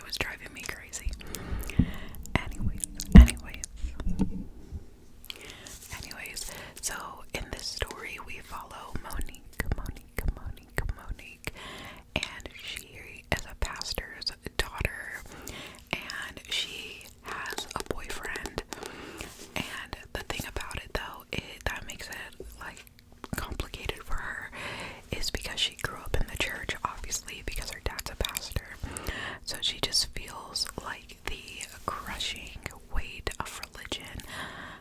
was driving me crazy. Anyways, so in this story we follow Monique, and she is a pastor's daughter, and she has a boyfriend. And the thing about it though, that makes it like complicated for her, is because she grew up in the church, obviously, because her dad's a pastor. So she just feels like the crushing weight of religion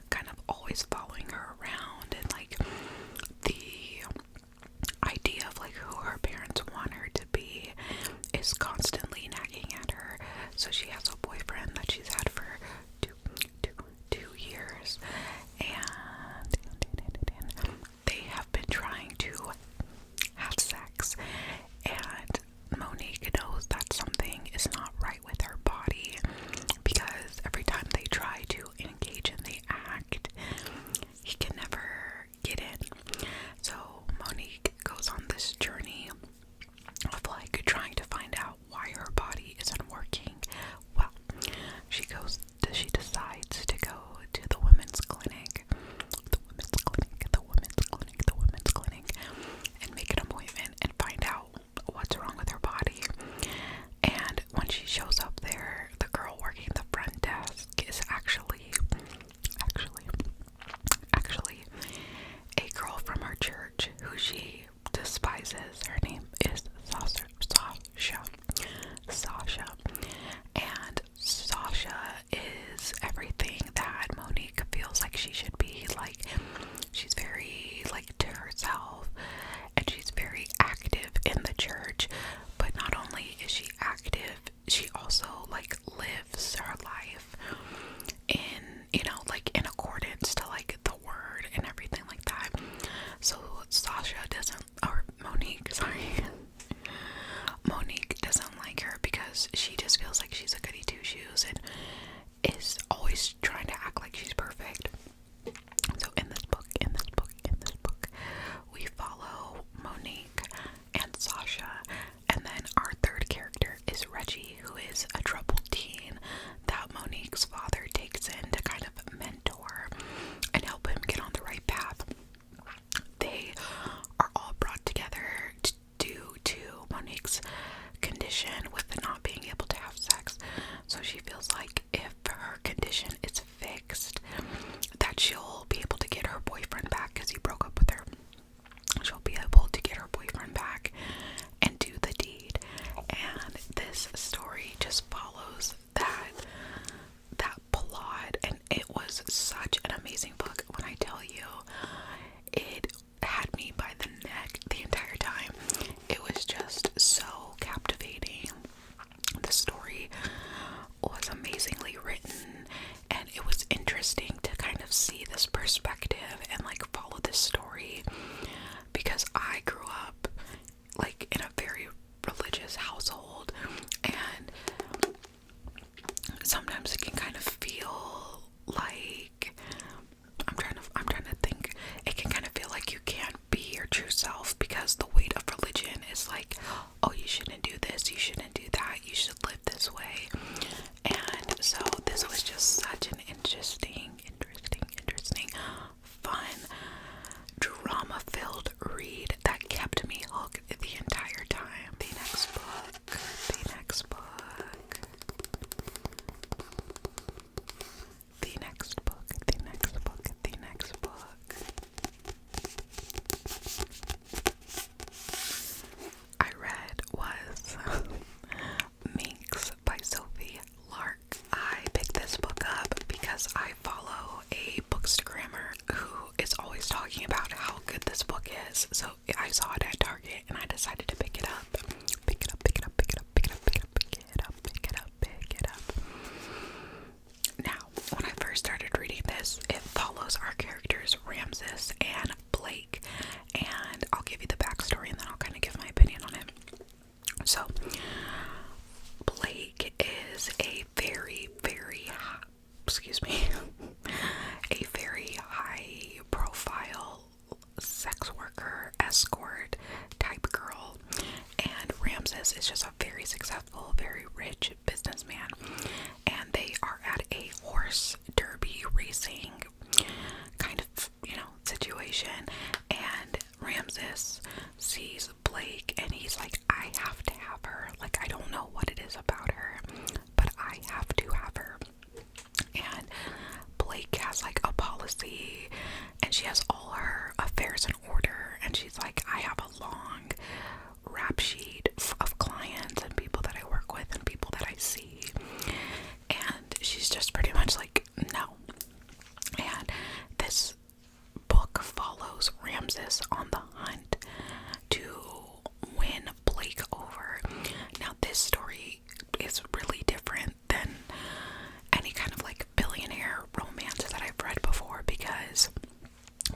kind of always following her around, and like the idea of like who her parents want her to be is constantly nagging at her. So she has a boyfriend that she's had for two years, and they have been trying to have sex, and Monique knows that something is not right with her body, because every time they try to engage in the act, he can never get in. So Monique goes on this journey of like trying to find out why her body isn't working. Well, she decides to go to the women's clinic, and make an appointment and find out what's wrong with her body. And when she shows up there, the girl working the front desk is actually a girl from her church who she despises. Her name is Sasha. And Sasha is everything that Monique feels like she should be. Like, she's very like to herself, and she's very active in the church. But not only is she active, she also like lives her life in, you know, like in accordance to like the word and everything like that. So Monique doesn't like her because she just feels like she's a goody two shoes and is always trying to act like she's perfect. So in this book, we follow Monique and Sasha, and then our third character is Reggie, who is a troubled teen that Monique's father takes in to kind of mentor and help him get on the right path. They are all brought together due to Monique's condition with not being able to have sex. So she feels like if her condition is fixed, that she'll be able to get her boyfriend back, because he broke up with her. She'll be able to get her boyfriend back and do the deed. And this story just follows that plot, and it was such an amazing book. When I tell you, it had me by the neck the entire time. It was just so captivating. The story was amazingly written, and it was interesting to kind of see this perspective and like follow this story, because I grew up like in a very religious household, and sometimes it can kind of feel like I'm trying to think, it can kind of feel like you can't be your true self, because the weight of religion is like, oh, you shouldn't do this, you shouldn't do that, you should live this way. And so this was just such an interesting, fun, drama-filled read that kept me hooked the entire time. The next book. I read was Minx by Sophie Lark. I picked this book up because I follow a bookstagrammer who is always talking about how good this book is. So I saw it at Target and I decided to pick it up. Now, when I first started reading this, it follows our characters Ramses and Blake, and I'll give you the backstory and then I'll kind of give my opinion on it. So, Blake is a very high profile sex worker, escort type girl, and Ramses is just a very successful, very rich businessman kissing kind of, situation. And Ramses sees Blake and he's like, I have to have her. Like, I don't know what it is about her, but I have to have her. And Blake has like a policy, and she has all her affairs in order, and she's like, I have a long rap sheet of clients and people that I work with and people that I see, and she's just pretty much like, no. And this book follows Ramses on the hunt to win Blake over. Now this story is really different than any kind of like billionaire romance that I've read before, because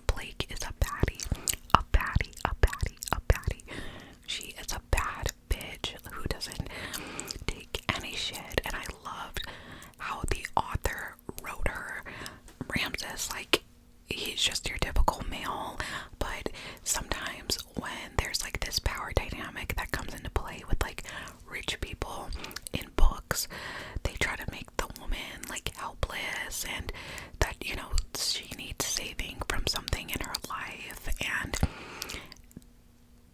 Blake is a baddie, a baddie, a baddie, a baddie. She is a bad bitch who doesn't take any shit, and I loved how the author wrote her. Ramses, like, he's just your typical male, but sometimes when there's like this power dynamic that comes into play with like rich people in books, they try to make the woman like helpless, and that, she needs saving from something in her life, and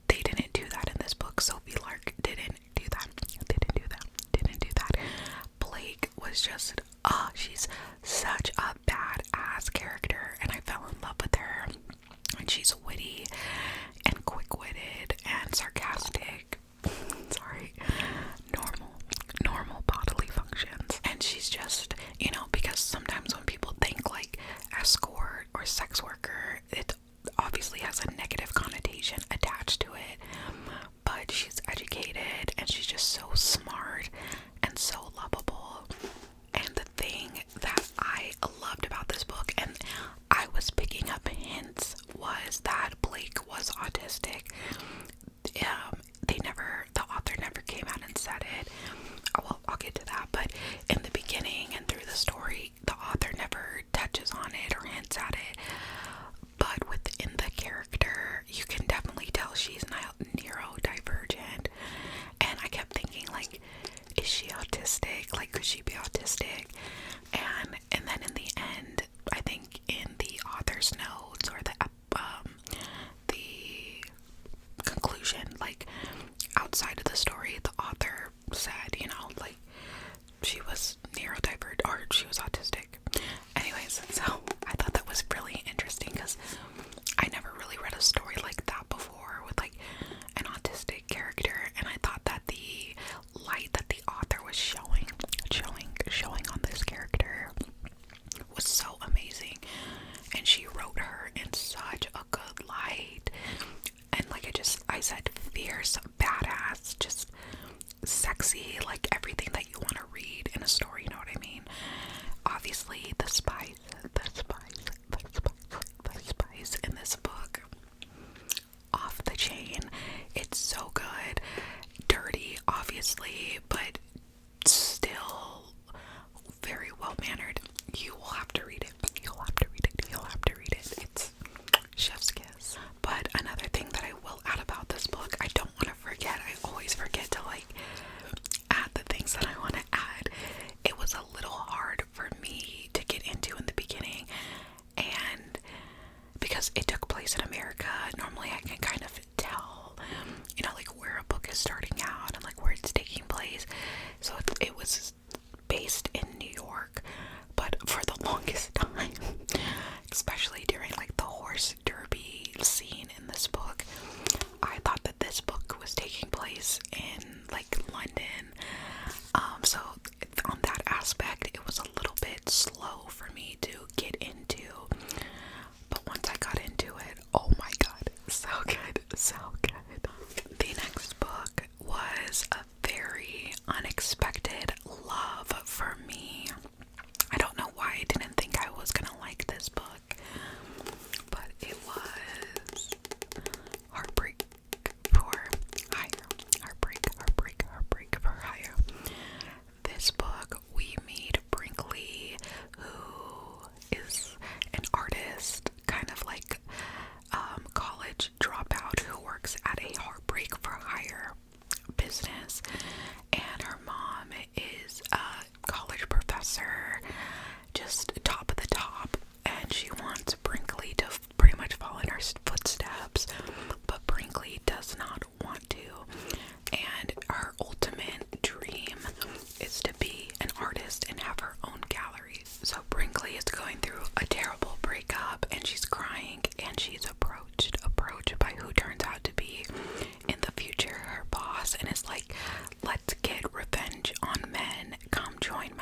they didn't do that in this book. Sophie Lark didn't do that. Blake was just, she's such a badass character, and I fell in love with her. And she's witty and quick-witted and sarcastic. Sorry, normal bodily functions. And she's just, because sometimes when people think like escort or sex worker, it obviously has a negative connotation attached to it, but she's educated and she's just so smart and so lovable. And the thing that I loved about this book, and I was picking up hints, was that Blake was autistic. The author never came out and said it. Well, I'll get to that, but in the beginning and through the story, the author never touches on it or hints at it. But within the character, you can definitely tell she's neurodivergent. And I kept thinking, like, is she autistic? Like, could she be autistic? And then in the end, I think in the author's notes or the conclusion, like, outside of the story, the author said, like, she was neurodivergent, or she was autistic. Anyways, so I thought that was really interesting, because I never really read a story like that before with like an autistic character, and I thought that the light that the author was showing on this character was so amazing, and she wrote her in such a good light. And like I said, fierce, badass, just sexy, like everything that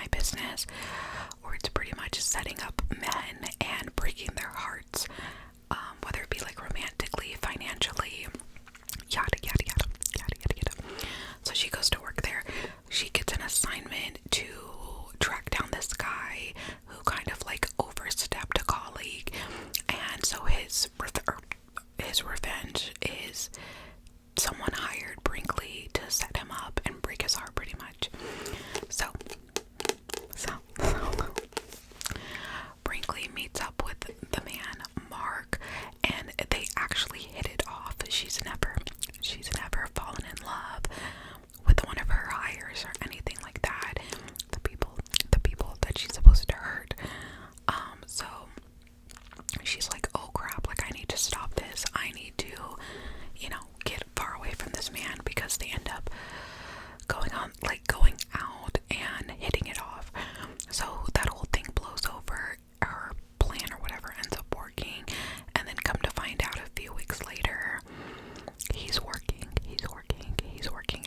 my business, or it's pretty much setting up men and breaking their hearts, whether it be like romantically, financially, yada yada yada yada yada yada. So she goes to work there. She gets an assignment to track down this guy who kind of like overstepped a colleague, and so his revenge is someone hired Brinkley to set him up and break his heart, pretty much. So Brinkley meets up with the man Mark, and they actually hit it off. She's never fallen in love with one of her hires or anything like that. The people that she's supposed to hurt. So she's like, oh crap, like I need to stop this. I need to, get far away from this man, because they end up going out and hitting it off. So that whole thing blows over. Her plan or whatever ends up working, and then come to find out a few weeks later, he's working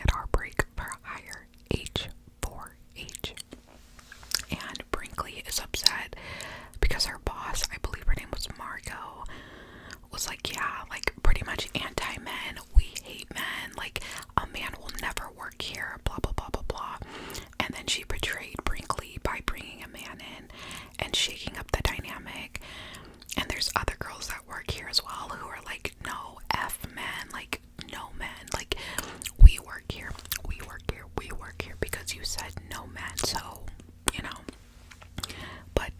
at Heartbreak for hire H4H. And Brinkley is upset because her boss, I believe her name was Margot, was like, yeah, like pretty much anti-men, we hate men, like a man will never work here, blah blah blah blah blah. And then she betrayed Brinkley by bringing a man in and shaking up the dynamic. And there's other girls that work here as well who are like, no, F men, like no men, like we work here because you said no men. So but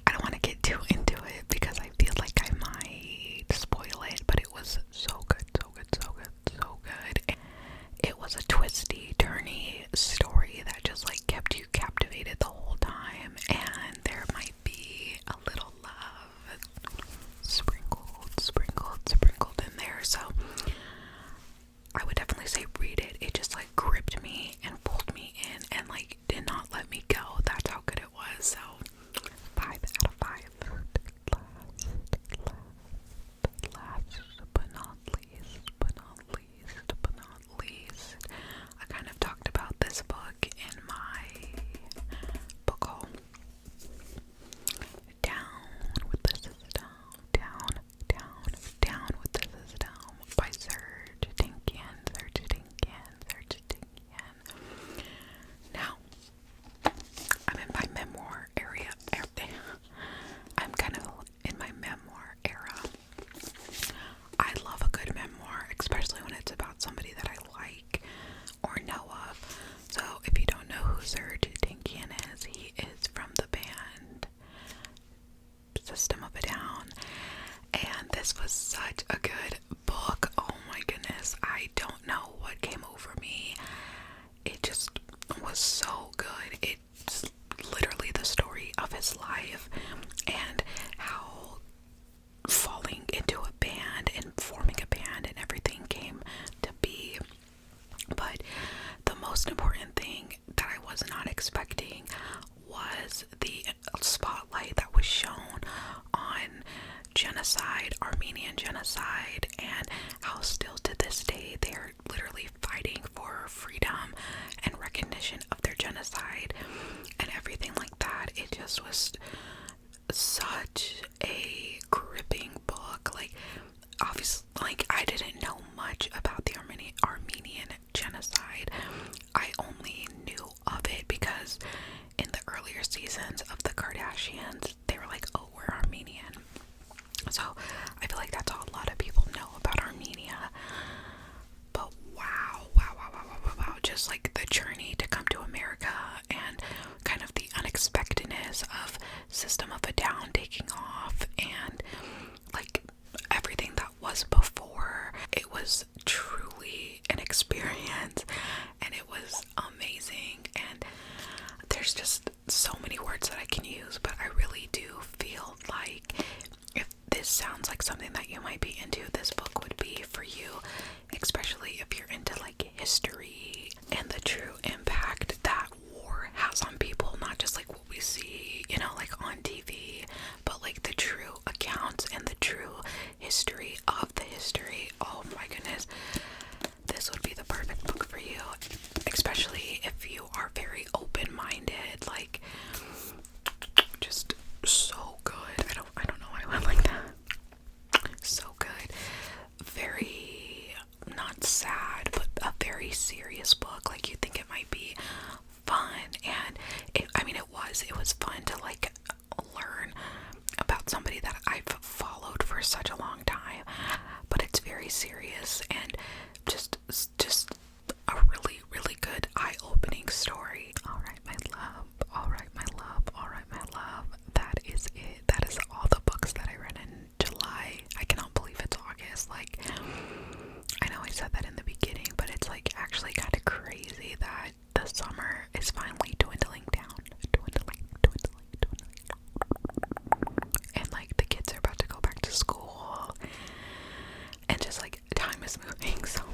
I don't want to get too into it because I feel like I might spoil it, but it was so good. It was a twisty, turny story that just like kept you captivated the whole time, and there might be a little love sprinkled in there. So I would definitely say read it. It just like gripped me and pulled me in and like did not let me go. That's how good it was. So 5 out of 5. Last but not least, I kind of talked about this book in my book haul. Down with the System by Serge Tinkin. Now, I'm in my memoir area. I'm kind of in my memoir era. I love a good memoir, especially when it's about somebody that I like or know of. So if you don't know who Serge Tinkin is, he is from the band System of a Down. And this was such a good book. Oh my goodness. I don't know what came over me. It just was so good. It's literally the story of his life and how falling into a band and forming a band and everything came to be. But the most important thing that I was not expecting was the spotlight that was shown on genocide, Armenian genocide, and how still to this day they're literally fighting for freedom and recognition of their genocide and everything like that. It just was such a gripping book. Like, obviously, like I didn't know much about the Armenian genocide. I only knew of it because in the earlier seasons of the Kardashians, they were like, oh, we're Armenian. So I feel like that's all a lot of people know about Armenia. But wow, just like the journey to come to America and kind of the unexpectedness of System of a Down taking off and like everything that was before. It was truly an experience and it was amazing. And there's just so many words that I can use, but I really do feel like if this sounds like something that you might be into, this book would be for you, especially if you're into like history and the true impact that war has on people, not just like what we see, like on TV, but like the true accounts and the true history of the history. Oh my goodness, this would be the perfect book for you, especially if you are very open-minded was moving so